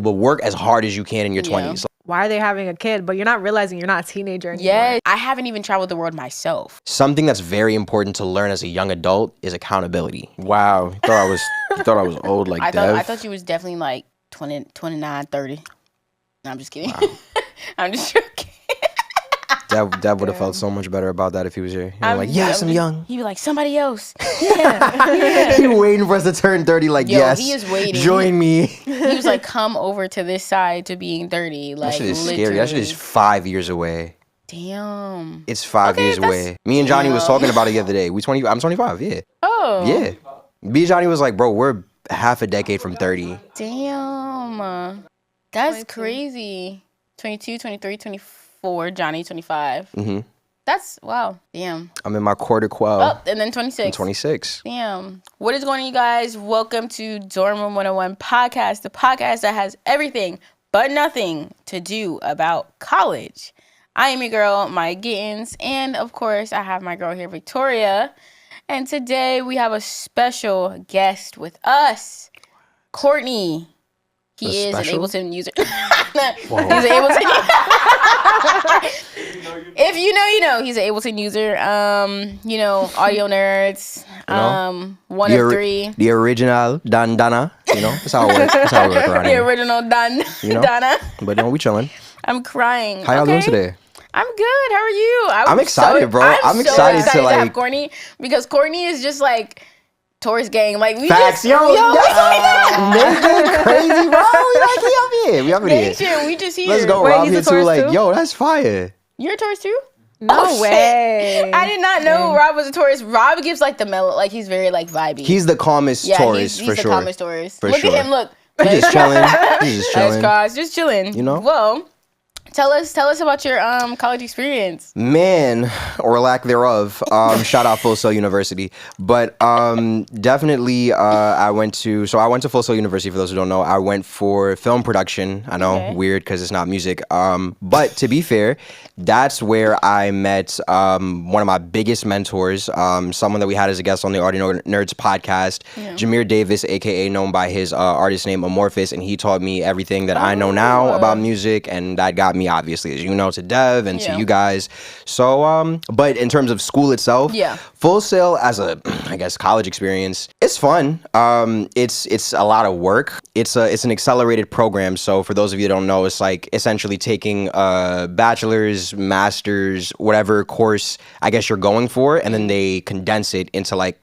but work as hard as you can in your 20s. Why are they having a kid? But you're not realizing you're not a teenager anymore. Yeah, I haven't even traveled the world myself. Something that's very important to learn as a young adult is accountability. Wow, you thought I was old like that. I thought you was definitely like 20, 29, 30. No, I'm just kidding. Wow. I'm just joking. Dad would have felt so much better about that if he was here. I'm young. He'd be like, somebody else. He waiting for us to turn 30, like, yes. He is waiting. Join me. He was like, come over to this side to being 30. Like, that shit is scary. That shit is 5 years away. Damn. It's 5 years away. Me and Johnny was talking about it the other day. I'm 25, yeah. Oh. Yeah. Me and Johnny was like, bro, we're half a decade from 30. Damn. That's 22. Crazy. 22, 23, 24, Johnny 25. Mm-hmm. That's, wow. Damn. I'm in my quarter quell. Oh, and then 26. I'm 26. Damn. What is going on, you guys? Welcome to Dorm Room 101 Podcast, the podcast that has everything but nothing to do about college. I am your girl, Maya Gittins, and of course, I have my girl here, Victoria. And today, we have a special guest with us, Courtney. He is an Ableton user. He's an Ableton user. If you know, you know. He's an Ableton user. MyAudioNerds. One of three. The original Dana. You know, that's how it works. That's how it works around here. The original Dana. But no, we chilling. I'm crying. How y'all doing today? I'm good. How are you? I'm excited, bro. I'm excited to have Courtney, because Courtney is just like tourist gang. Like we facts, just crazy, bro. We up here. We just here. Let's go. Wait, Rob he's here a too. tourist Like, too? yo, that's fire. You're a tourist too? No way. Shit. I did not know Rob was a tourist. Rob gives like the mellow, like he's very like vibey. He's the calmest tourist he's for the sure. calmest tourist. For look sure. at him. Look. He's just chilling. He's just chilling. Just chilling. You know. Well, tell us about your college experience. Man, or lack thereof. Shout out Full Sail University. But definitely I went to Full Sail University, for those who don't know. I went for film production. I know, weird because it's not music. But to be fair, that's where I met one of my biggest mentors, someone that we had as a guest on the MyAudioNerds podcast, Jameer Davis, aka known by his artist name Amorphous, and he taught me everything that I know now about music, and that got me, obviously, as you know, to Dev and to you guys. So, but in terms of school itself, Full Sail as a, I guess, college experience, it's fun. It's a lot of work. It's an accelerated program. So for those of you that don't know, it's like essentially taking a bachelor's, master's, whatever course I guess you're going for, and then they condense it into like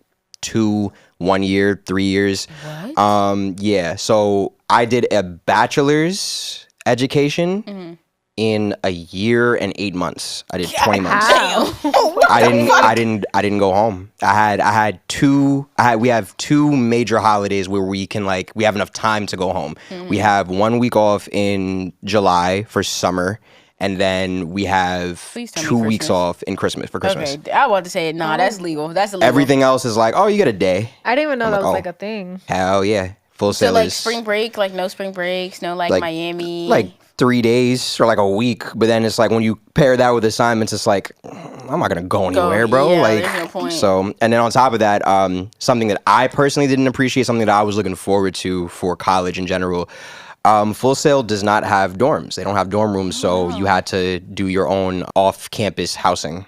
1 year, 3 years. What? Yeah. So I did a bachelor's education in a year and 8 months. I did 20 months. I didn't go home. We have 2 major holidays where we have enough time to go home. We have 1 week off in July for summer, and then we have 2 weeks off in Christmas for Christmas. Okay, I want to say that's legal. That's illegal. Everything else is like, oh, you get a day. I didn't even know that was like a thing. Hell yeah. Full So Sail like is spring break, like no spring breaks, no like Miami. like 3 days or like a week, but then it's like when you pair that with assignments, it's like I'm not gonna go anywhere, bro. Yeah, like there's no point. So, and then on top of that, something that I personally didn't appreciate, something that I was looking forward to for college in general. Full Sail does not have dorms. They don't have dorm rooms, so you had to do your own off-campus housing.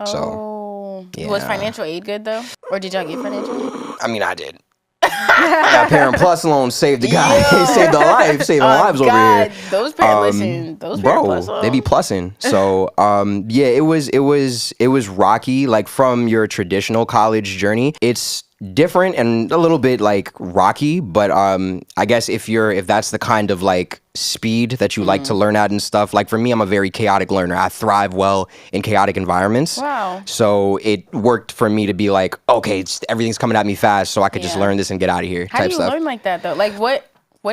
So, yeah. Was financial aid good though, or did y'all get financial aid? I mean, I did. That Parent Plus loan saved the guy. Saved the life. Saving lives over here. Those Parent Plus loans. They be plussing. So yeah, it was rocky. Like from your traditional college journey, it's different and a little bit like rocky. But I guess if that's the kind of like speed that you like to learn at and stuff. Like for me, I'm a very chaotic learner. I thrive well in chaotic environments. Wow. So it worked for me to be like, okay, everything's coming at me fast, so I could just learn this and get out of here. How do you learn like that though? Like what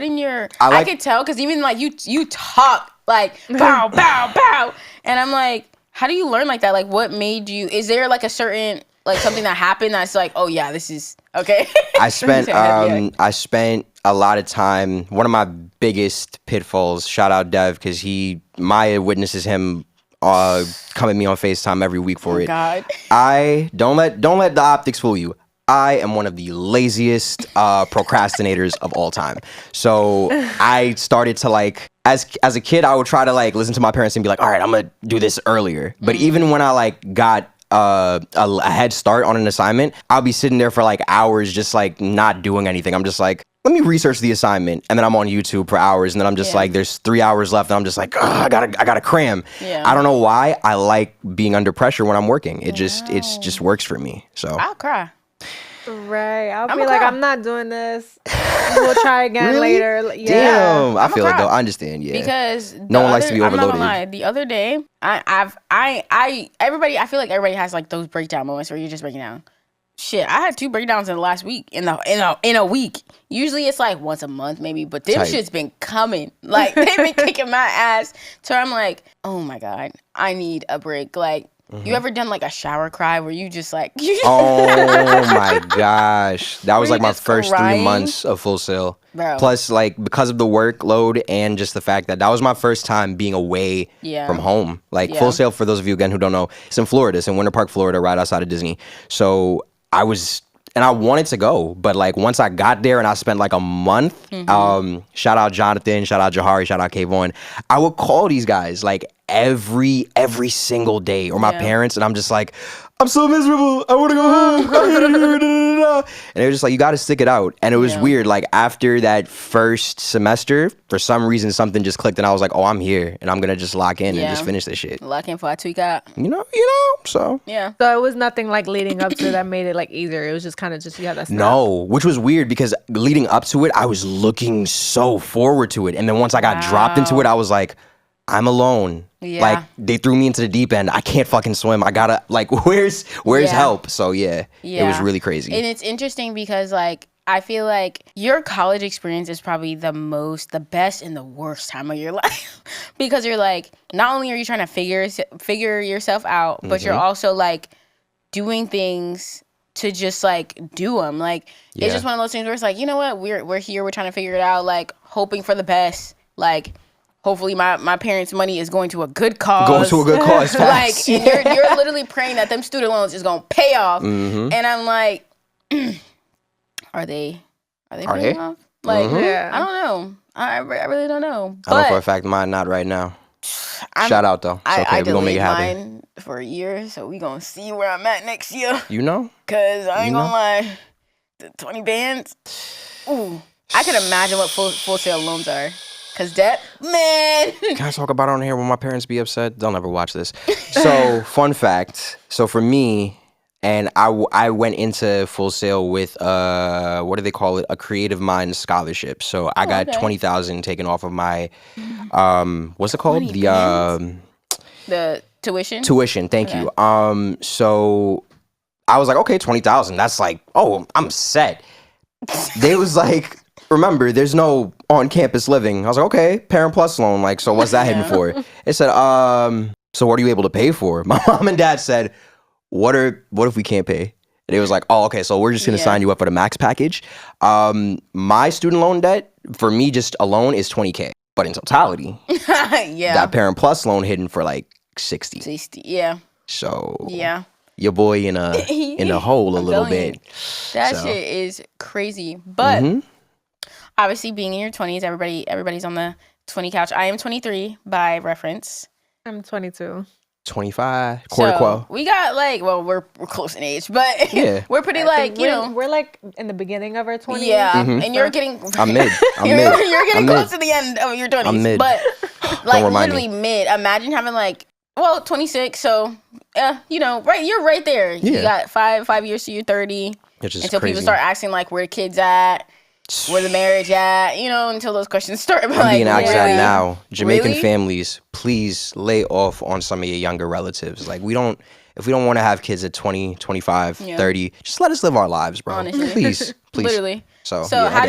in your? I could tell because even like you talk like bow bow bow, and I'm like, how do you learn like that? Like what made you? Is there like a certain like something that happened that's like, oh yeah, this is okay. I spent a lot of time. One of my biggest pitfalls. Shout out Dev, because Maya witnesses him come at me on FaceTime every week for it. God. Don't let the optics fool you. I am one of the laziest procrastinators of all time. So I started to like, as a kid, I would try to like listen to my parents and be like, all right, I'm gonna do this earlier. But even when I like got a head start on an assignment, I'll be sitting there for like hours just like not doing anything. I'm just like, let me research the assignment, and then I'm on YouTube for hours, and then I'm just like, there's 3 hours left, and I'm just like, I gotta cram. Yeah. I don't know why I like being under pressure when I'm working. It just works for me. So I'll cry. Right. I'll be like, I'm not doing this. We'll try again later. Yeah. Damn. I feel it though. I understand. Yeah. Because no one likes to be overloaded. I'm not gonna lie. The other day, I feel like everybody has like those breakdown moments where you're just breaking down. Shit, I had 2 breakdowns in the last week. In a week. Usually it's like once a month maybe, but them shit's been coming. Like they've been kicking my ass. So I'm like, oh my God, I need a break. Like. You ever done like a shower cry where you just like oh my gosh, that was like my first crying? 3 months of Full Sail. Bro. Plus like because of the workload and just the fact that was my first time being away from home. Like Full Sail, for those of you again who don't know, it's in Florida. It's in Winter Park, Florida, right outside of Disney. So I wanted to go, but like once I got there and I spent like a month, shout out Jonathan, shout out Jahari, shout out Kayvon, I would call these guys like every single day, or my parents, and I'm just like, I'm so miserable, I want to go home. And they were just like, you got to stick it out. And it was weird, like after that first semester, for some reason something just clicked, and I was like, oh, I'm here, and I'm gonna just lock in and just finish this shit. Lock in before I tweak out. You know, so yeah. So it was nothing like leading up to that made it like easier. It was just kind of just that. No, which was weird because leading up to it, I was looking so forward to it, and then once I got dropped into it, I was like, I'm alone. Yeah. Like they threw me into the deep end. I can't fucking swim. I gotta like, where's help? So it was really crazy. And it's interesting because like I feel like your college experience is probably the best and the worst time of your life because you're like, not only are you trying to figure yourself out, but you're also like doing things to just like do them. Like it's just one of those things where it's like, you know what, we're here, we're trying to figure it out, like hoping for the best, like. Hopefully my parents' money is going to a good cause. Going to a good cause. Like, and you're literally praying that them student loans is going to pay off. And I'm like, are they paying off? Like, I don't know. I really don't know. But I know for a fact mine not right now. Shout out though. It's okay. We're going to make it happen. Mine for a year, so we're going to see where I'm at next year. You know? Because I ain't going to lie. The 20 bands. Ooh. I can imagine what full sale loans are. Cause debt, man. Can I talk about it on here when my parents be upset? They'll never watch this. So, fun fact. So for me, and I went into Full Sail with what do they call it? A Creative Minds scholarship. So I got $20,000 taken off of my what's it called? The tuition. Tuition. Thank you. So I was like, okay, $20,000. That's like, oh, I'm set. They was like. Remember, there's no on-campus living. I was like, okay, Parent Plus loan. Like, so what's that hitting for? It said, so what are you able to pay for? My mom and dad said, what if we can't pay? And it was like, oh, okay, so we're just going to sign you up for the max package. My student loan debt, for me just alone, is $20K. But in totality, that Parent Plus loan hidden for like 60. 60, yeah. So your boy in a hole a little bit. That shit is crazy. But obviously, being in your 20s, everybody's on the 20 couch. I am 23 by reference. I'm 22. 25. Quarter quo. We got like, well, we're close in age, but we're pretty like, we're like in the beginning of our 20s. Yeah, and you're getting. I'm mid. You're getting close to the end of your 20s. I'm mid. But like literally mid. Imagine having like, 26. So, right, you're right there. Yeah. You got 5 years to your 30. Until crazy. People start asking like, where the kids at? Where the marriage at? Until those questions start. I'm being asked that now. Jamaican families, please lay off on some of your younger relatives. Like, if we don't want to have kids at 20, 25, 30, just let us live our lives, bro. Honestly. Please. Literally. So how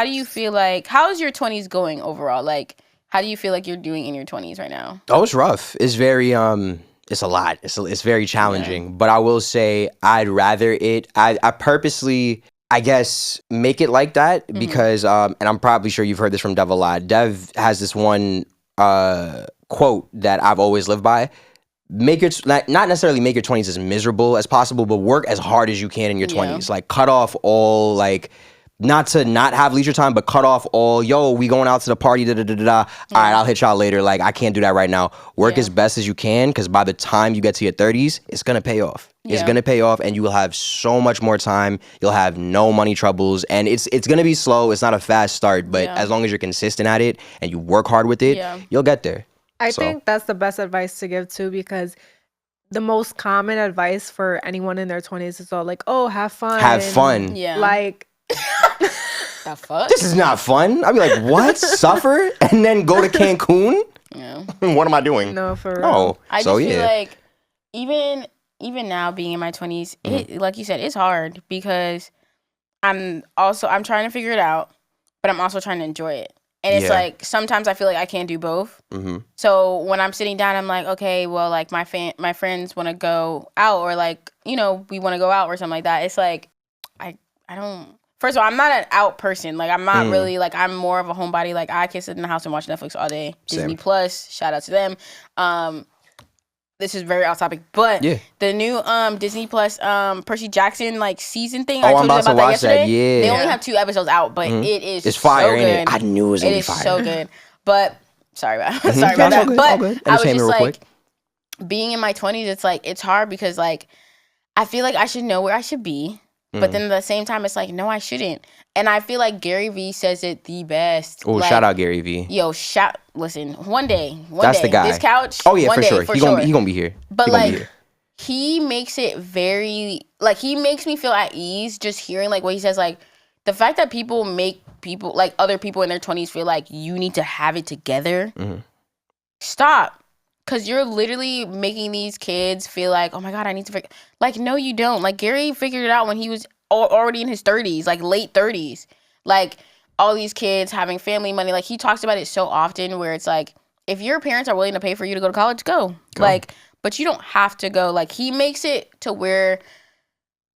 do you feel like, how's your 20s going overall? Like, how do you feel like you're doing in your 20s right now? Oh, it's rough. It's very it's a lot. It's very challenging. But I will say I'd rather I purposely, I guess, make it like that because, and I'm probably sure you've heard this from Dev a lot. Dev has this one quote that I've always lived by. not necessarily make your 20s as miserable as possible, but work as hard as you can in your 20s. Like cut off all like, not to not have leisure time, but cut off all, yo, we going out to the party, da da da da da. All right, I'll hit y'all later. Like, I can't do that right now. Work as best as you can, because by the time you get to your 30s, it's gonna pay off. It's gonna pay off, and you will have so much more time. You'll have no money troubles, and it's gonna be slow. It's not a fast start, but as long as you're consistent at it and you work hard with it, you'll get there. I think that's the best advice to give too, because the most common advice for anyone in their 20s is all like, oh, have fun. Have fun. Yeah. Like, the fuck? This is not fun. I'd be like, what? Suffer and then go to Cancun? Yeah. What am I doing? no, for real. Oh, I just feel like even now being in my 20s, it, like you said, it's hard because I'm trying to figure it out, but I'm also trying to enjoy it. And it's like sometimes I feel like I can't do both. So when I'm sitting down, I'm like, okay, well, like my friends want to go out, or like, you know, we want to go out or something like that. It's like I don't. First of all, I'm not an out person. Like, I'm not really, like, I'm more of a homebody. Like, I can sit in the house and watch Netflix all day. Same. Disney Plus, shout out to them. This is very off topic, but the new Disney Plus Percy Jackson, like, season thing, I told you about that yesterday. They only have 2 episodes out, but it's fire, so good. I knew it was going to be fire. It is so good. But, sorry about that. But I was just, like, being in my 20s, it's, like, it's hard because, like, I feel like I should know where I should be. But then at the same time, it's like, no, I shouldn't. And I feel like Gary Vee says it the best. Oh, like, shout out Gary Vee. Yo, listen, one day, the guy. This couch. Oh, yeah, for sure. He gonna be here. But like, he makes it very, like, he makes me feel at ease just hearing like what he says. Like, the fact that people make people, like other people in their 20s feel like you need to have it together. Stop. Because you're literally making these kids feel like, oh my God, I need to figure. Like, no, you don't. Like, Gary figured it out when he was already in his 30s, like late 30s. Like, all these kids having family money. Like, he talks about it so often where it's like, if your parents are willing to pay for you to go to college, go. Like, but you don't have to go. Like, he makes it to where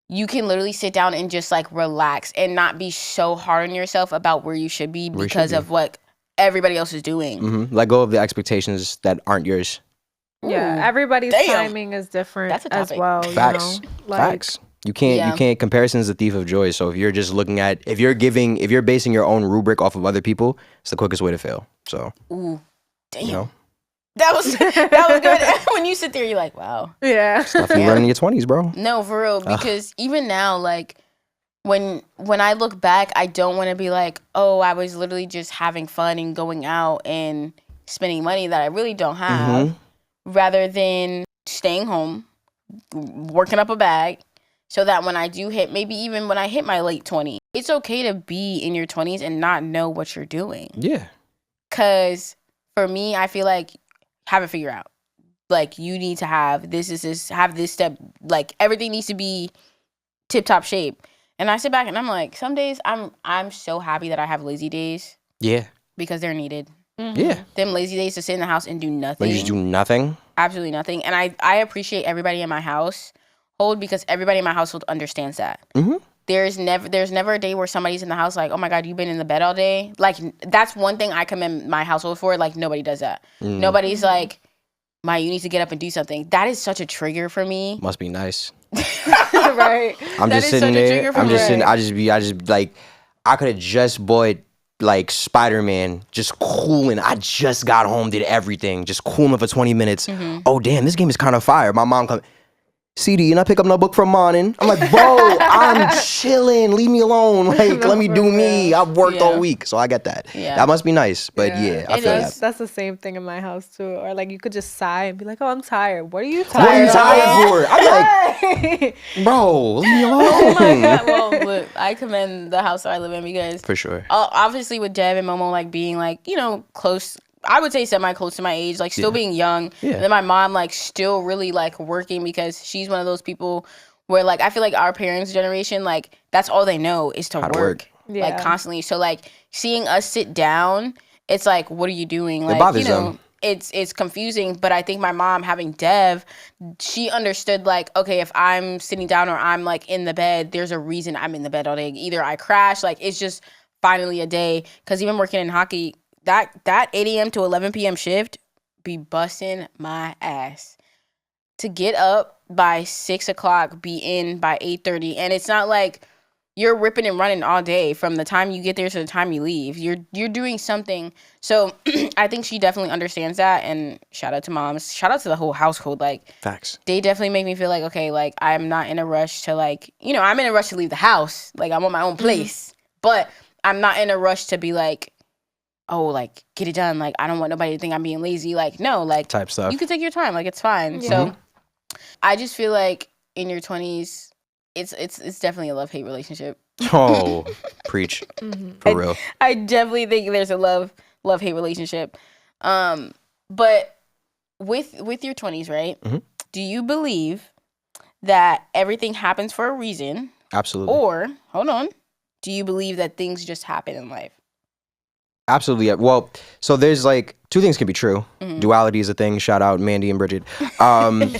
you can literally sit down and just, like, relax and not be so hard on yourself about where you should be because of what everybody else is doing. Let go of the expectations that aren't yours. Yeah, everybody's timing is different as well. Facts. You know? Like, Facts. You can't. Comparison is the thief of joy. So if you're just looking at, if you're basing your own rubric off of other people, it's the quickest way to fail. So. Ooh, damn. You know? That was good. When you sit there, you're like, wow. Yeah. Stuff you learn in your 20s, bro. No, for real. Because even now, like, when I look back, I don't want to be like, oh, I was literally just having fun and going out and spending money that I really don't have. Rather than staying home, working up a bag, so that when I do hit, maybe even when I hit my late 20s, it's okay to be in your 20s and not know what you're doing. Yeah. Because for me, I feel like have it figured out. Like, you need to have have this step. Like, everything needs to be tip-top shape. And I sit back and I'm like, some days I'm so happy that I have lazy days. Yeah. Because they're needed. Yeah. Them lazy days to sit in the house and do nothing. When you just do nothing? Absolutely nothing. And I appreciate everybody in my household because everybody in my household understands that. There's never a day where somebody's in the house like, oh my God, you've been in the bed all day. Like, that's one thing I commend my household for. Like, nobody does that. Nobody's like, Maya, you need to get up and do something. That is such a trigger for me. Must be nice. Right. I'm just sitting there. I just like, I could have just bought like Spider-Man, just cooling. I just got home, did everything, just cooling for 20 minutes. Oh damn, this game is kind of fire. My mom come, CD, and I pick up no book from morning. I'm like, bro, I'm chilling. Leave me alone. Like, let me do me. I've worked all week, so I get that. Yeah. That must be nice. But I feel that. That's the same thing in my house too. Or like, you could just sigh and be like, oh, I'm tired. What are you tired? What are you tired for? I'm like, bro, leave me alone. Oh my God. Well, look, I commend the house that I live in because for sure. Obviously, with Dev and Momo, like being like, you know, close. I would say semi-close to my age, like still being young. And then my mom, like, still really, like, working because she's one of those people where, like, I feel like our parents' generation, like, that's all they know is to work. Like, constantly. So, like, seeing us sit down, it's like, what are you doing? Like, it bothers them. It's confusing, but I think my mom, having Dev, she understood, like, okay, if I'm sitting down or I'm, like, in the bed, there's a reason I'm in the bed all day. Either I crash, like, it's just finally a day. Because even working in hockey, that 8 a.m. to 11 p.m. shift be busting my ass. to get up by 6 o'clock, be in by 8:30, and it's not like you're ripping and running all day from the time you get there to the time you leave. You're doing something. So I think she definitely understands that. And shout out to moms. Shout out to the whole household. Like, Facts. They definitely make me feel like, okay, like I'm not in a rush to like, I'm in a rush to leave the house. Like I'm on my own place. But I'm not in a rush to be like, oh, like get it done. Like I don't want nobody to think I'm being lazy. Like, no, like Type stuff. you can take your time. Like it's fine. Yeah. So I just feel like in your 20s, it's definitely a love-hate relationship. Oh, preach. For real. I definitely think there's a love-hate relationship. But with your 20s, right? Do you believe that everything happens for a reason? Absolutely. Or, hold on, do you believe that things just happen in life? Absolutely. Yeah. Well, so there's like two things can be true. Duality is a thing. Shout out Mandy and Bridget. And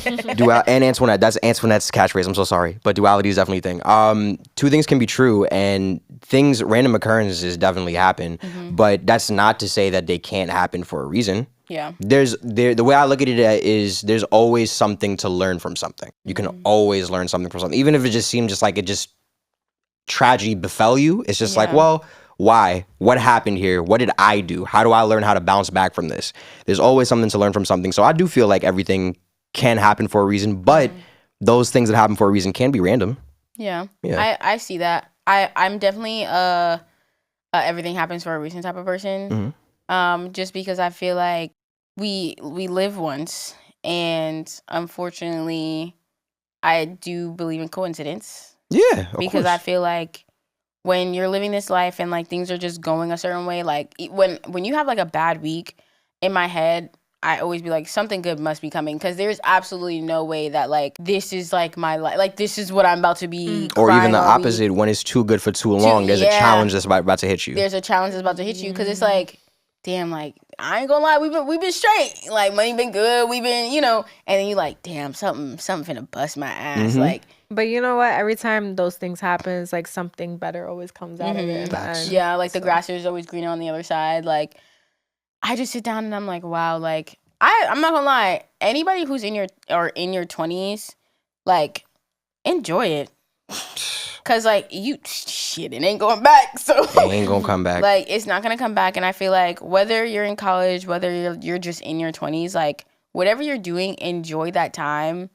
Antoinette. That's Antoinette's catchphrase. I'm so sorry, but duality is definitely a thing. Two things can be true, and random occurrences definitely happen. But that's not to say that they can't happen for a reason. Yeah. The way I look at it is there's always something to learn from something. You can always learn something from something, even if it just seemed just like tragedy befell you. It's just like, well, why? What happened here? What did I do? How do I learn how to bounce back from this? There's always something to learn from something. So I do feel like everything can happen for a reason, but those things that happen for a reason can be random. Yeah. I see that. I'm definitely everything happens for a reason type of person. Just because I feel like we live once, and unfortunately I do believe in coincidence. Yeah, of because course. I feel like when you're living this life and like things are just going a certain way, like when you have like a bad week, in my head I always be like, something good must be coming, because there's absolutely no way that like this is like my life, like this is what I'm about to be or even the all week. opposite, when it's too good for too long, there's a challenge that's about to hit you. There's a challenge that's about to hit you, because it's like, damn, like I ain't gonna lie, we've been straight, like money been good, we've been, and then you like, damn, something finna bust my ass, like. But you know what? Every time those things happen, it's like something better always comes out of it in the end. Yeah, like the grass is always greener on the other side. Like I just sit down and I'm like, wow, like I'm not gonna lie, anybody who's in your 20s, like enjoy it. Cause like it ain't going back. So It ain't gonna come back. Like it's not gonna come back. And I feel like whether you're in college, whether you're just in your 20s, like whatever you're doing, enjoy that time.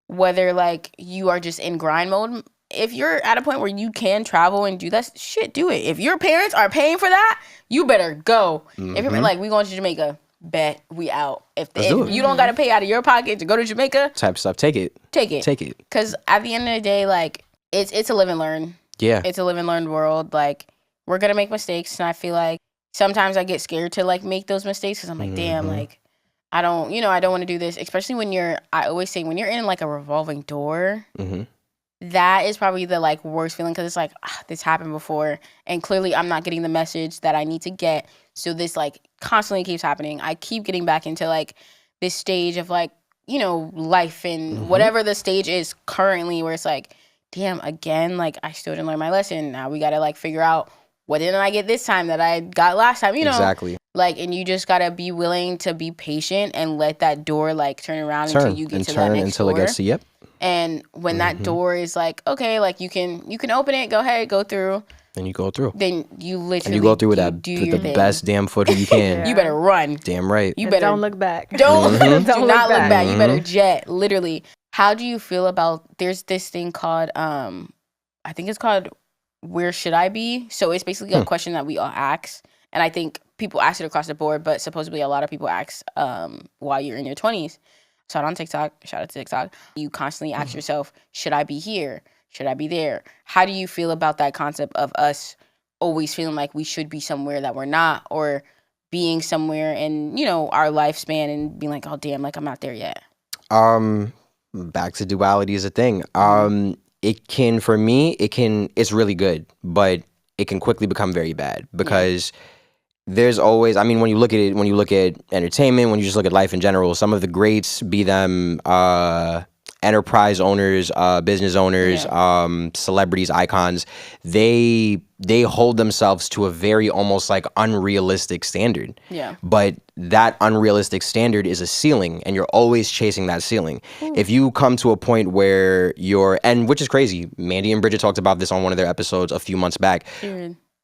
Whether like you are just in grind mode, if you're at a point where you can travel and do that shit, do it. If your parents are paying for that, you better go. If you're like, we going to Jamaica, bet we out. If you don't gotta pay out of your pocket to go to Jamaica, type stuff, take it. Because at the end of the day, like it's a live and learn. Yeah, it's a live and learn world. Like we're gonna make mistakes, and I feel like sometimes I get scared to like make those mistakes, because I'm like, damn, like. I don't want to do this, especially I always say when you're in like a revolving door, that is probably the like worst feeling, because it's like, this happened before, and clearly I'm not getting the message that I need to get. So this like constantly keeps happening. I keep getting back into like this stage of like, life and whatever the stage is currently, where it's like, damn, again, like I still didn't learn my lesson. Now we got to like figure out, what didn't I get this time that I got last time, Exactly. Like, and you just gotta be willing to be patient and let that door like turn around until you get to that next door. It gets to And when that door is like, okay, like you can open it, go ahead, go through. Then you go through. Then you literally go through with the best damn footing you can. You better run. Damn right. You better don't look back. Don't do not look back. You better jet. Literally. How do you feel about? There's this thing called I think it's called Where Should I Be? So it's basically a question that we all ask. And I think people ask it across the board, but supposedly a lot of people ask while you're in your 20s. So on TikTok, shout out to TikTok, you constantly ask yourself, should I be here? Should I be there? How do you feel about that concept of us always feeling like we should be somewhere that we're not, or being somewhere in, our lifespan and being like, oh, damn, like I'm not there yet? Back to duality is a thing. It's really good, but it can quickly become very bad, because there's always, when you look at entertainment, when you just look at life in general, some of the greats, be them enterprise owners, business owners, celebrities, icons, they hold themselves to a very almost like unrealistic standard. Yeah. But that unrealistic standard is a ceiling, and you're always chasing that ceiling. If you come to a point where and which is crazy, Mandy and Bridget talked about this on one of their episodes a few months back.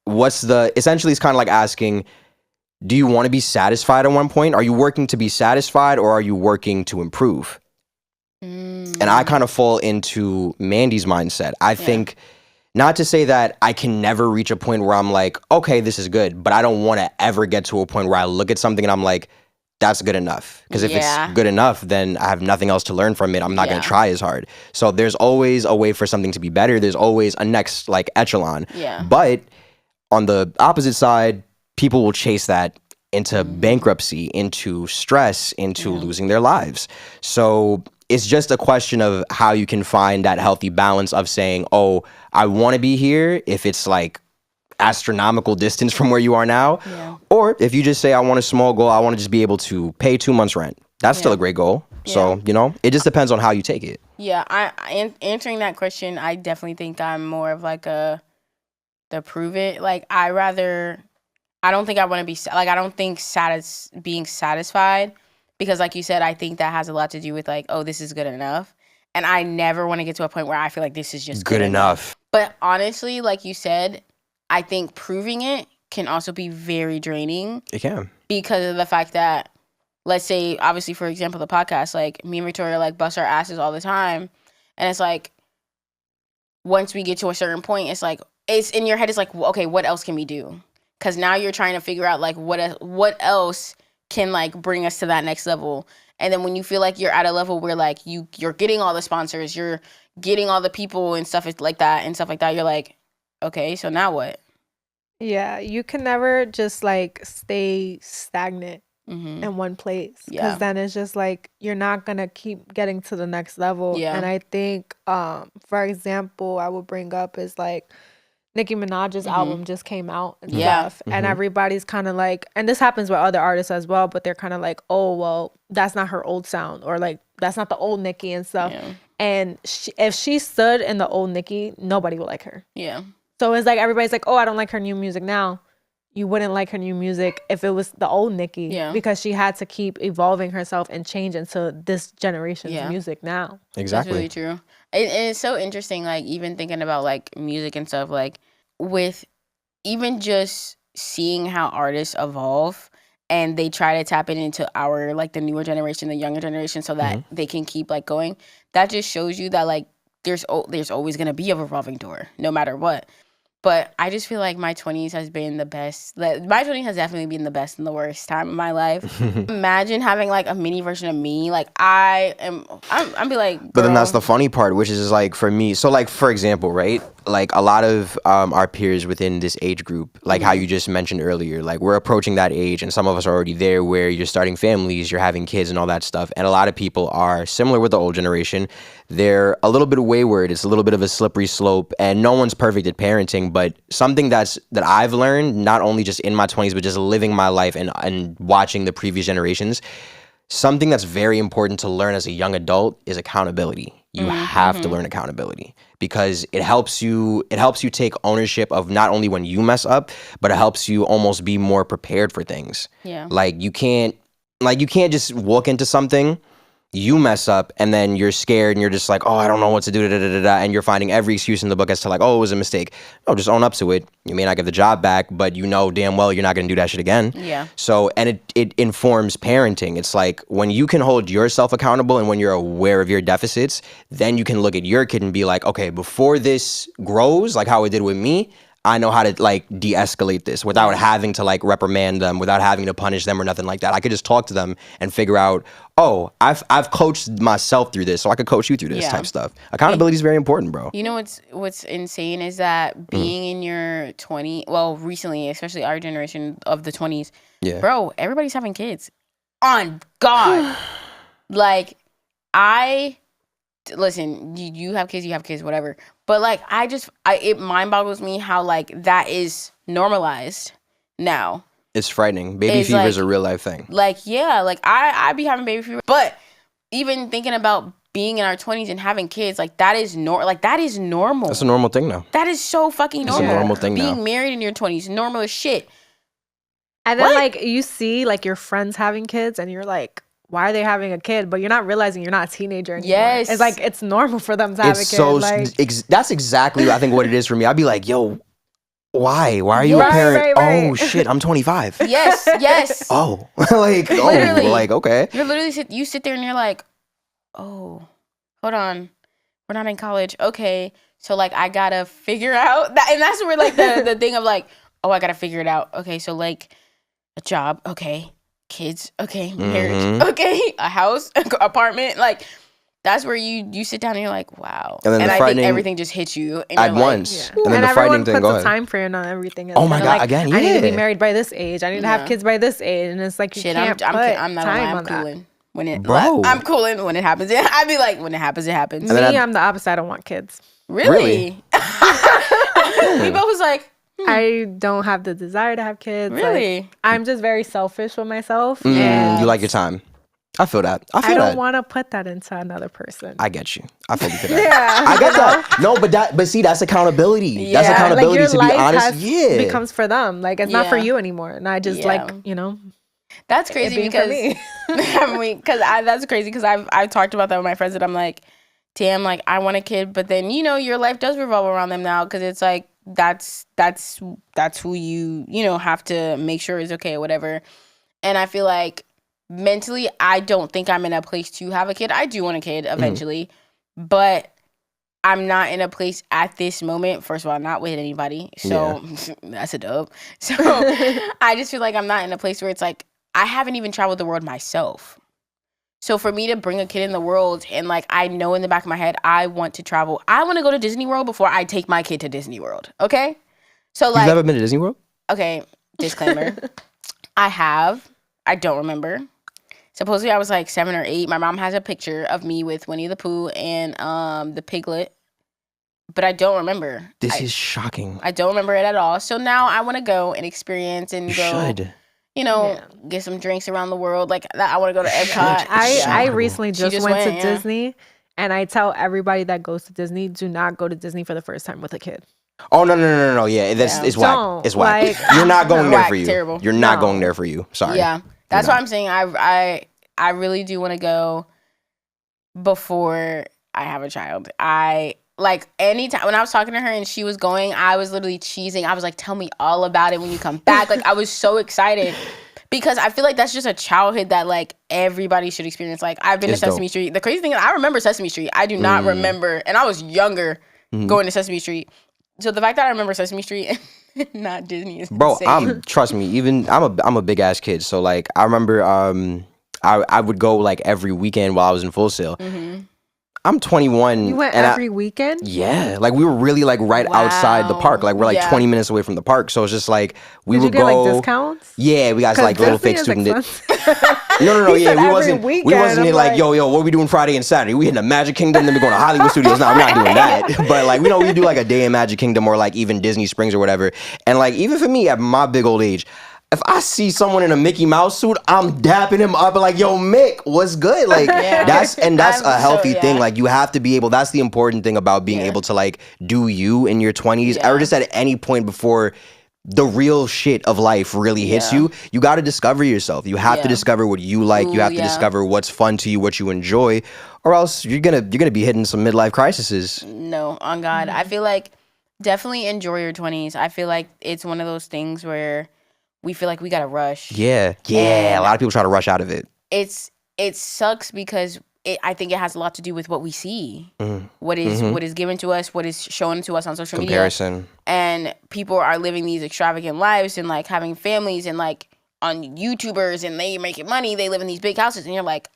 Essentially it's kind of like asking, do you want to be satisfied at one point? Are you working to be satisfied, or are you working to improve? And I kind of fall into Mandy's mindset. I think, not to say that I can never reach a point where I'm like, okay, this is good, but I don't want to ever get to a point where I look at something and I'm like, that's good enough. Because if it's good enough, then I have nothing else to learn from it. I'm not going to try as hard. So there's always a way for something to be better. There's always a next like echelon. Yeah. But on the opposite side, people will chase that into bankruptcy, into stress, into losing their lives. So it's just a question of how you can find that healthy balance of saying, oh, I want to be here if it's like astronomical distance from where you are now. Yeah. Or if you just say, I want a small goal, I want to just be able to pay 2 months rent. That's still a great goal. So, it just depends on how you take it. Yeah, answering that question, I definitely think I'm more of like the prove it. Like, I don't think I want to be, like, I don't think being satisfied, because like you said, I think that has a lot to do with like, oh, this is good enough. And I never want to get to a point where I feel like this is just good enough. But honestly, like you said, I think proving it can also be very draining. It can. Because of the fact that, let's say, obviously, for example, the podcast, like me and Victoria like bust our asses all the time. And it's like, once we get to a certain point, it's like, it's in your head, it's like, okay, what else can we do? Because now you're trying to figure out like what else can like bring us to that next level. And then when you feel like you're at a level where like you're getting all the sponsors, you're getting all the people and stuff like that, you're like, okay, so now what? Yeah, you can never just like stay stagnant in one place, because then it's just like you're not gonna keep getting to the next level. And I think for example, I would bring up is like Nicki Minaj's album just came out and stuff, and everybody's kind of like, and this happens with other artists as well, but they're kind of like, oh well, that's not her old sound, or like that's not the old Nicki and stuff. And if she stood in the old Nicki, nobody would like her. So it's like everybody's like, oh, I don't like her new music now. You wouldn't like her new music if it was the old Nicki, because she had to keep evolving herself and change into this generation's music now. Exactly. That's really true. And it's so interesting, like even thinking about like music and stuff, like with even just seeing how artists evolve and they try to tap it into our like the newer generation, the younger generation, so that they can keep like going. That just shows you that like there's always gonna be a revolving door, no matter what. But I just feel like my 20s has been the best. My 20s has definitely been the best and the worst time of my life. Imagine having like a mini version of me. Like I'm be like, girl. But then that's the funny part, which is like for me. So like, for example, right? Like a lot of our peers within this age group, like how you just mentioned earlier, like we're approaching that age, and some of us are already there where you're starting families, you're having kids and all that stuff. And a lot of people are similar with the old generation. They're a little bit wayward. It's a little bit of a slippery slope, and no one's perfect at parenting. But something that I've learned, not only just in my 20s, but just living my life and watching the previous generations, something that's very important to learn as a young adult is accountability. You have to learn accountability, because it helps you take ownership of not only when you mess up, but it helps you almost be more prepared for things. Like you can't just walk into something, you mess up, and then you're scared and you're just like, oh, I don't know what to do, and you're finding every excuse in the book as to like, oh, it was a mistake. No, just own up to it. You may not get the job back, but you know damn well you're not going to do that shit again. So, and it informs parenting. It's like when you can hold yourself accountable and when you're aware of your deficits, then you can look at your kid and be like, okay, before this grows, like how it did with me, I know how to like de-escalate this without having to like reprimand them, without having to punish them or nothing like that. I could just talk to them and figure out, oh, I've coached myself through this, so I could coach you through this type stuff. Accountability is very important, bro. You know what's insane is that being in your 20s, well, recently, especially our generation of the 20s, bro, everybody's having kids. On God. Like, listen, you have kids, whatever. But like, it mind boggles me how like that is normalized now. It's frightening. Baby fever is a real life thing. Like, yeah, like I be having baby fever. But even thinking about being in our 20s and having kids, like that is normal. That's a normal thing now. That is so fucking normal. It's a normal thing now. Being married in your 20s, normal as shit. And then like you see like your friends having kids and you're like, why are they having a kid? But you're not realizing you're not a teenager anymore. Yes. It's like it's normal for them to have a kid. So that's exactly I think what it is for me. I'd be like, yo, why are you a parent? Right. Oh shit, I'm 25. Yes. Oh, like okay. You're literally you sit there and you're like, oh, hold on, we're not in college. Okay, so like I gotta figure out that, and that's where like the thing of like, oh, I gotta figure it out. Okay, so like a job, okay, kids, okay, marriage, okay, a house, apartment, like. That's where you sit down and you're like, wow. And I think everything just hits you. And at once. Yeah. And then the everyone puts a time frame on everything. Oh my God, like, again, yeah. I need to be married by this age. I need to have kids by this age. And it's like, you can't put I'm not time on cooling. I'm cooling when it happens. I'd be like, when it happens, it happens. Me, I'm the opposite. I don't want kids. Really? We both was like, I don't have the desire to have kids. Really? Like, I'm just very selfish with myself. And you like your time. I feel that. I don't want to put that into another person. I get you. I feel you for that. Yeah, I get that. No, but see, that's accountability. Yeah. That's accountability, like to be honest. Yeah, becomes for them. Like it's not for you anymore. And I just like, That's crazy because that's crazy because I've talked about that with my friends and I'm like, damn, like I want a kid, but then your life does revolve around them now because it's like that's who you have to make sure is okay or whatever. And I feel like mentally, I don't think I'm in a place to have a kid. I do want a kid eventually, but I'm not in a place at this moment. First of all, not with anybody. So that's a dub. So I just feel like I'm not in a place where it's like, I haven't even traveled the world myself. So for me to bring a kid in the world and like, I know in the back of my head, I want to travel. I want to go to Disney World before I take my kid to Disney World. Okay. So like. You've never been to Disney World? Okay. Disclaimer. I don't remember. Supposedly I was like 7 or 8. My mom has a picture of me with Winnie the Pooh and the piglet, but I don't remember. This is shocking. I don't remember it at all. So now I want to go and experience and get some drinks around the world. Like that, I want to go to Epcot. I recently just went to Disney, and I tell everybody that goes to Disney, do not go to Disney for the first time with a kid. Oh no! Yeah, it's whack. It's whack. Like, you're not going there for you. Terrible. You're not going there for you. Sorry. Yeah. That's what I'm saying. I really do want to go before I have a child. I like anytime when I was talking to her and she was going, I was literally cheesing. I was like, tell me all about it when you come back. Like I was so excited because I feel like that's just a childhood that like everybody should experience. Like I've been to Sesame Street. The crazy thing is I remember Sesame Street. I do not remember, and I was younger going to Sesame Street. So the fact that I remember Sesame Street and not Disney is insane. Trust me, even I'm a big ass kid. So like I remember I would go like every weekend while I was in Full Sail. I'm 21. You went every weekend? Yeah. Like we were really like right outside the park. Like we're like 20 minutes away from the park. So it's just like we would go. Did you get like discounts? Yeah, we got like little fake student. No. Yeah, we wasn't like, yo, what are we doing Friday and Saturday? We hitting the Magic Kingdom, then we going to Hollywood Studios. No, we're not doing that. But like, we do like a day in Magic Kingdom or like even Disney Springs or whatever. And like, even for me at my big old age, if I see someone in a Mickey Mouse suit, I'm dapping him up and like, yo, Mick, what's good? Like that's a healthy thing. Like you have to be able, that's the important thing about being able to like do you in your 20s or just at any point before the real shit of life really hits you. You got to discover yourself. You have to discover what you like. You have to discover what's fun to you, what you enjoy, or else you're gonna be hitting some midlife crises. No, on God. I feel like definitely enjoy your 20s. I feel like it's one of those things where we feel like we gotta rush. Yeah. A lot of people try to rush out of it. It sucks because I think it has a lot to do with what we see, what is given to us, what is shown to us on social media. And people are living these extravagant lives and like having families and like on YouTubers and they making money. They live in these big houses and you're like,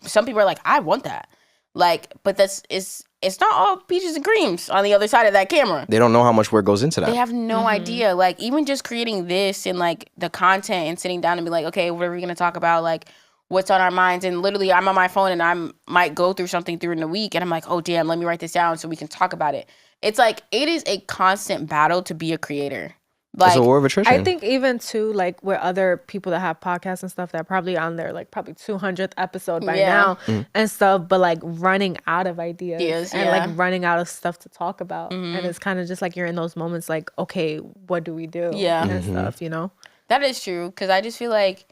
some people are like, I want that. Like, but it's not all peaches and creams on the other side of that camera. They don't know how much work goes into that. They have no idea. Like, even just creating this and like the content and sitting down and be like, okay, what are we going to talk about? Like, what's on our minds? And literally, I'm on my phone and I might go through something during the week and I'm like, oh, damn, let me write this down so we can talk about it. It's like, it is a constant battle to be a creator Like, it's a war of attrition. I think even too, like with other people that have podcasts and stuff, that are probably on their like probably 200th episode by now and stuff, but like running out of ideas and like running out of stuff to talk about. And it's kind of just like you're in those moments like, okay, what do we do? And stuff, you know? That is true. Because I just feel like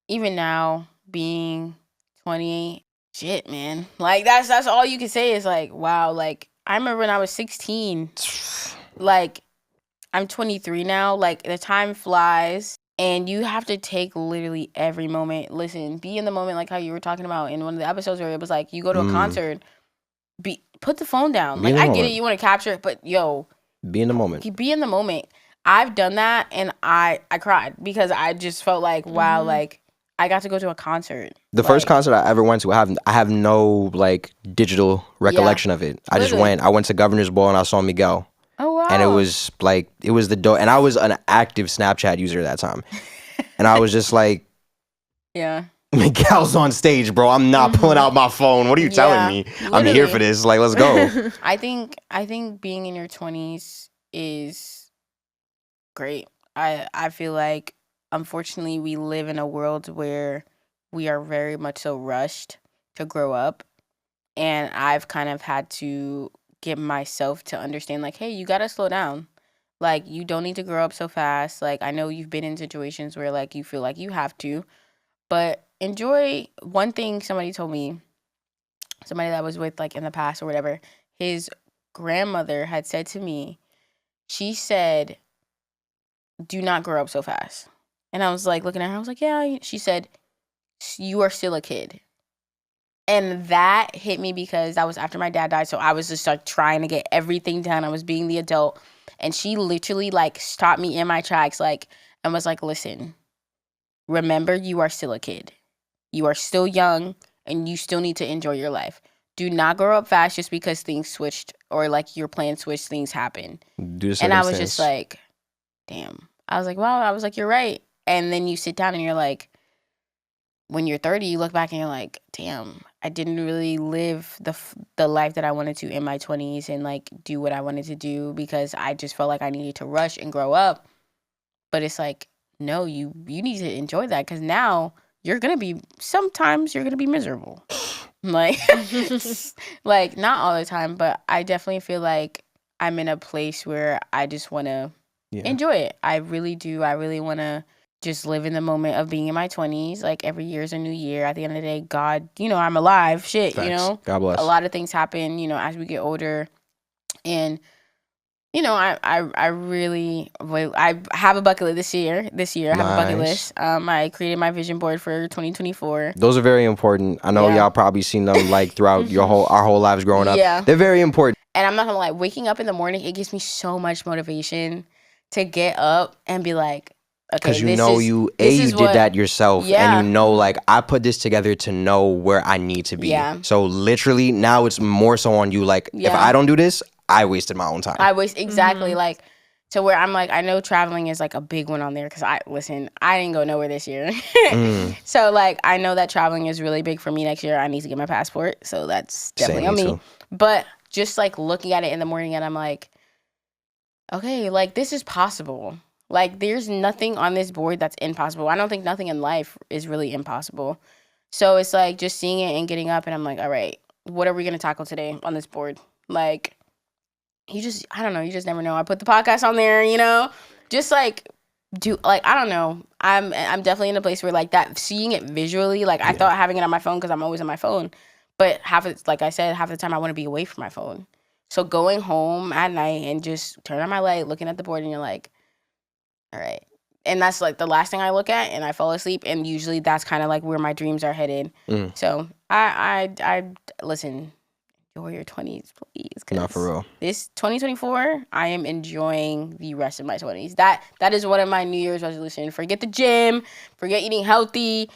even now being 28, shit, man. Like that's all you can say is like, wow. Like I remember when I was 16, like I'm 23 now. Like the time flies and you have to take literally every moment. Listen, be in the moment, like how you were talking about in one of the episodes where it was like you go to a concert, put the phone down. Like I get it, you want to capture it, but be in the moment. Be in the moment. I've done that and I cried because I just felt like, wow, like I got to go to a concert. The first concert I ever went to, I have no like digital recollection of it. I just went. I went to Governor's Ball and I saw Miguel. Oh wow! And it was the dope. And I was an active Snapchat user at that time, and I was just like, yeah, Miguel's on stage, bro. I'm not pulling out my phone. What are you telling me? Literally. I'm here for this. Like, let's go. I think being in your 20s is great. I feel like unfortunately we live in a world where we are very much so rushed to grow up, and I've kind of had to get myself to understand like, hey, you gotta slow down. Like you don't need to grow up so fast. Like I know you've been in situations where like you feel like you have to, but enjoy. One thing somebody told me, somebody that was with like in the past or whatever, his grandmother had said to me, she said, do not grow up so fast. And I was like looking at her, I was like, yeah. She said, you are still a kid. And that hit me because that was after my dad died. So I was just like trying to get everything done. I was being the adult. And she literally like stopped me in my tracks, like, and was like, listen, remember you are still a kid. You are still young and you still need to enjoy your life. Do not grow up fast just because things switched or like your plan switched, things happen. And I was just like, damn. I was like, wow. I was like, you're right. And then you sit down and you're like, when you're 30, you look back and you're like, damn, I didn't really live the life that I wanted to in my 20s and like do what I wanted to do because I just felt like I needed to rush and grow up. But it's like, no, you need to enjoy that because now sometimes you're going to be miserable. Like, like not all the time, but I definitely feel like I'm in a place where I just want to enjoy it. I really do. I really want to just live in the moment of being in my 20s. Like every year is a new year. At the end of the day, God, I'm alive. Shit, Facts. God bless. A lot of things happen, as we get older. And, I have a bucket list this year. I have a bucket list. I created my vision board for 2024. Those are very important. I know y'all probably seen them like throughout our whole lives growing up. Yeah. They're very important. And I'm not gonna lie, waking up in the morning, it gives me so much motivation to get up and be like, because you did that yourself, and like I put this together to know where I need to be. Yeah. So literally now it's more so on you. Like if I don't do this, I wasted my own time. Exactly like to where I'm like I know traveling is like a big one on there because I didn't go nowhere this year. So like I know that traveling is really big for me next year. I need to get my passport, so that's definitely on me. Too. But just like looking at it in the morning and I'm like, okay, like this is possible. Like, there's nothing on this board that's impossible. I don't think nothing in life is really impossible. So it's like just seeing it and getting up and I'm like, all right, what are we going to tackle today on this board? Like, you just never know. I put the podcast on there, just like I don't know. I'm definitely in a place where like that, seeing it visually, like I thought having it on my phone because I'm always on my phone. But half of the time I want to be away from my phone. So going home at night and just turn on my light, looking at the board and you're like, all right. And that's like the last thing I look at and I fall asleep. And usually that's kind of like where my dreams are headed. So I listen, enjoy your 20s, please. Not for real. This 2024, I am enjoying the rest of my 20s. That is one of my New Year's resolutions. Forget the gym, forget eating healthy.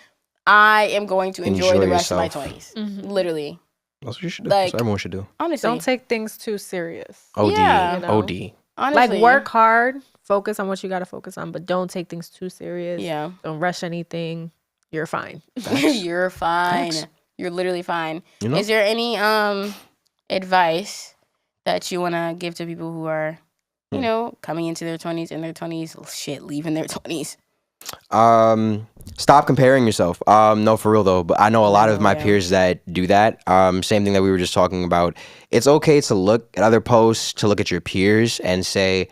I am going to enjoy the rest of my 20s. Mm-hmm. Literally. That's what you should do. That's what everyone should do. Honestly. Don't take things too serious. OD. OD. Honestly. Like work hard. Focus on what you got to focus on, but don't take things too serious. Yeah. Don't rush anything. You're fine. You're fine. Thanks. You're literally fine. Is there any advice that you want to give to people who are you know, coming into their 20s, in their 20s, leaving their 20s? Stop comparing yourself. No, for real though, but I know a lot of my peers that do that. Same thing that we were just talking about. It's okay to look at other posts, to look at your peers and say,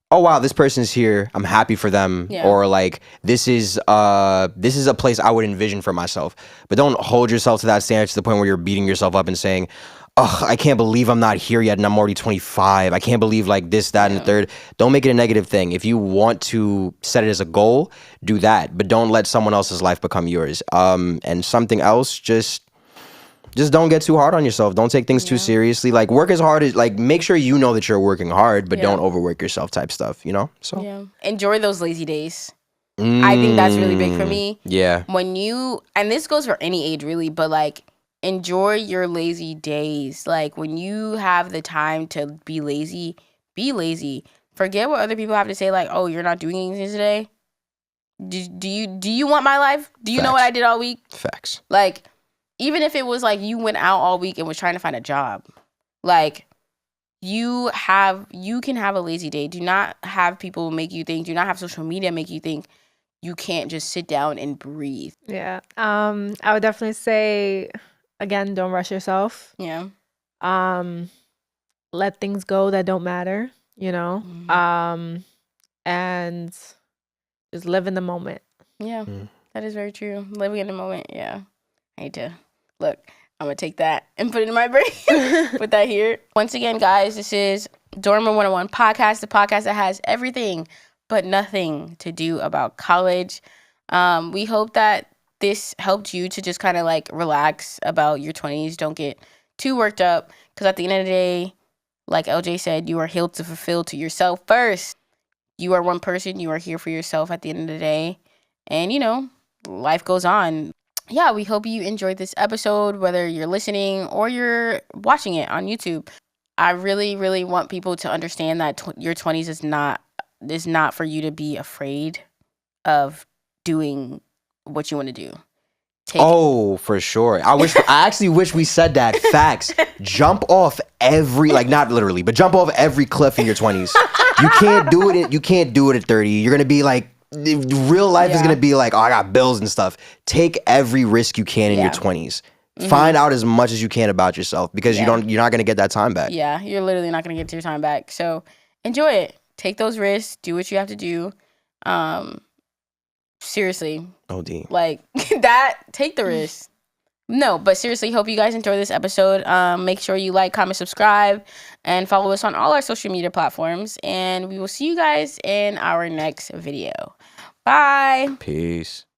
oh wow, this person's here, I'm happy for them. Or like, this is a place I would envision for myself. But don't hold yourself to that standard to the point where you're beating yourself up and saying, oh, I can't believe I'm not here yet and I'm already 25. I can't believe like this, that, and the third. Don't make it a negative thing. If you want to set it as a goal, do that. But don't let someone else's life become yours. And something else, just don't get too hard on yourself. Don't take things too seriously. Like, work as hard as, like, make sure you know that you're working hard, but don't overwork yourself type stuff, you know? So enjoy those lazy days. I think that's really big for me. Yeah. When you, and this goes for any age really, but like, enjoy your lazy days. Like, when you have the time to be lazy, be lazy. Forget what other people have to say. Like, oh, you're not doing anything today. Do you want my life? Do you know what I did all week? Facts. Like, even if it was like you went out all week and was trying to find a job, like, you can have a lazy day. Do not have people make you think. Do not have social media make you think you can't just sit down and breathe. Yeah. I would definitely say, again, don't rush yourself. Yeah. Let things go that don't matter, you know? And just live in the moment. Yeah. That is very true. Living in the moment. Yeah. I need to look. I'm going to take that and put it in my brain. Put that here. Once again, guys, this is Dormer 101 Podcast, the podcast that has everything but nothing to do about college. We hope that this helped you to just kind of like relax about your 20s. Don't get too worked up, because at the end of the day, like LJ said, you are here to fulfill to yourself first. You are one person. You are here for yourself at the end of the day. And, you know, life goes on. Yeah, we hope you enjoyed this episode, whether you're listening or you're watching it on YouTube. I really, really want people to understand that your 20s is not for you to be afraid of doing what you want to do. For sure. I actually wish we said that. Facts. Jump off every, like, not literally, but jump off every cliff in your 20s. You can't do it at 30. You're going to be like, real life is going to be like, oh, I got bills and stuff. Take every risk you can in your 20s. Find out as much as you can about yourself, because you're not going to get that time back. Yeah, you're literally not going to get your time back. So enjoy it. Take those risks. Do what you have to do. Seriously. OD. Like, that, take the risk. No, but seriously, hope you guys enjoy this episode. Make sure you like, comment, subscribe, and follow us on all our social media platforms. And we will see you guys in our next video. Bye. Peace.